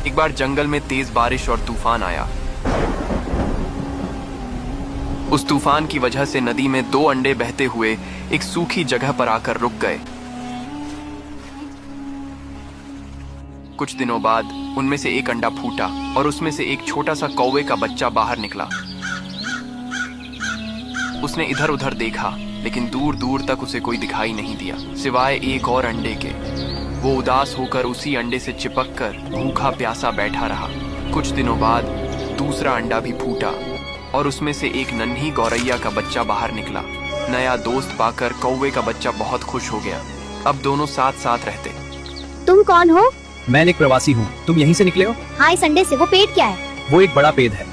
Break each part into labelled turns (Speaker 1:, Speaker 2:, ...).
Speaker 1: एक बार जंगल में तेज बारिश और तूफान आया। उस तूफान की वजह से नदी में 2 अंडे बहते हुए एक सूखी जगह पर आकर रुक गए। कुछ दिनों बाद उनमें से एक अंडा फूटा और उसमें से एक छोटा सा कौवे का बच्चा बाहर निकला। उसने इधर उधर देखा, लेकिन दूर दूर तक उसे कोई दिखाई नहीं दिया सिवाय एक और अंडे के। वो उदास होकर उसी अंडे से चिपककर भूखा प्यासा बैठा रहा। कुछ दिनों बाद दूसरा अंडा भी फूटा और उसमें से एक नन्ही गौरैया का बच्चा बाहर निकला। नया दोस्त पाकर कौवे का बच्चा बहुत खुश हो गया। अब दोनों साथ साथ रहते।
Speaker 2: तुम कौन हो?
Speaker 3: मैं एक प्रवासी हूँ। तुम यहीं से निकले हो?
Speaker 2: हाँ, इस अंडे से। वो पेड़ क्या है?
Speaker 3: वो एक बड़ा पेड़ है।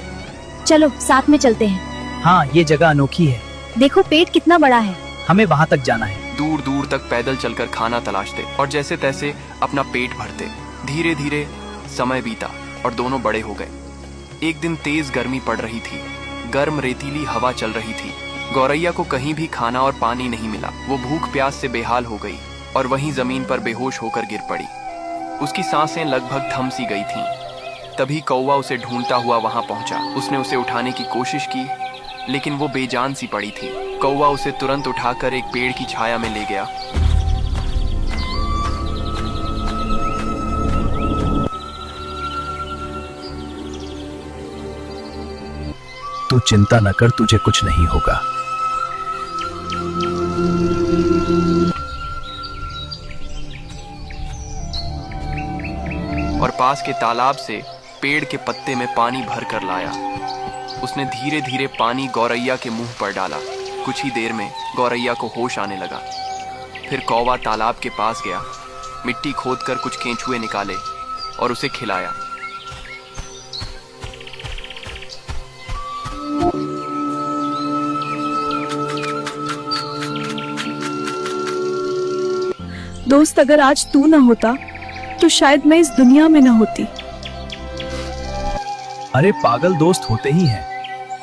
Speaker 2: चलो साथ में चलते हैं।
Speaker 3: हाँ, ये जगह अनोखी है।
Speaker 2: देखो पेड़ कितना बड़ा है।
Speaker 3: हमें वहाँ तक जाना है।
Speaker 1: दूर दूर तक पैदल चलकर खाना तलाशते और जैसे तैसे अपना पेट भरते। धीरे धीरे समय बीता और दोनों बड़े हो गए। एक दिन तेज गर्मी पड़ रही थी। गर्म रेतीली हवा चल रही थी। गौरैया को कहीं भी खाना और पानी नहीं मिला। वो भूख प्यास से बेहाल हो गई और वहीं जमीन पर बेहोश होकर गिर पड़ी। उसकी सांसें लगभग थम सी गई थीं। तभी कौवा उसे ढूंढता हुआ वहां पहुंचा। उसने उसे उठाने की कोशिश की, लेकिन वो बेजान सी पड़ी थी। कौवा उसे तुरंत उठाकर एक पेड़ की छाया में ले गया।
Speaker 3: तू चिंता न कर, तुझे कुछ नहीं होगा।
Speaker 1: और पास के तालाब से पेड़ के पत्ते में पानी भर कर लाया। उसने धीरे धीरे पानी गौरैया के मुंह पर डाला। कुछ ही देर में गौरैया को होश आने लगा। फिर कौवा तालाब के पास गया, मिट्टी खोदकर कुछ केंचुए निकाले और उसे खिलाया।
Speaker 4: दोस्त, अगर आज तू ना होता तो शायद मैं इस दुनिया में ना होती।
Speaker 3: अरे पागल, दोस्त होते ही हैं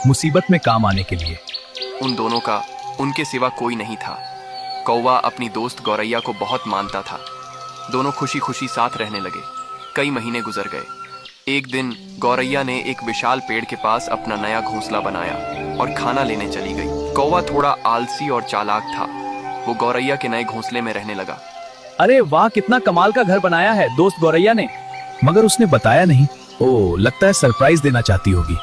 Speaker 3: मुसीबत में काम आने के लिए।
Speaker 1: उन दोनों का उनके सिवा कोई नहीं था। कौवा अपनी दोस्त गौरैया को बहुत मानता था। दोनों खुशी खुशी साथ रहने लगे। कई महीने गुजर गए। एक दिन गौरैया ने एक विशाल पेड़ के पास अपना नया घोंसला बनाया और खाना लेने चली गई। कौवा थोड़ा आलसी और चालाक था। वो गौरैया के नए घोंसले में रहने लगा।
Speaker 3: अरे वाह, कितना कमाल का घर बनाया है दोस्त गौरैया ने। मगर उसने बताया नहीं। ओह, लगता है सरप्राइज देना चाहती होगी।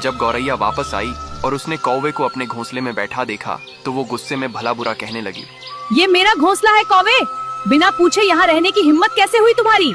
Speaker 1: जब गौरैया वापस आई और उसने कौवे को अपने घोंसले में बैठा देखा तो वो गुस्से में भला बुरा कहने लगी।
Speaker 4: ये मेरा घोंसला है कौवे, बिना पूछे यहाँ रहने की हिम्मत कैसे हुई तुम्हारी?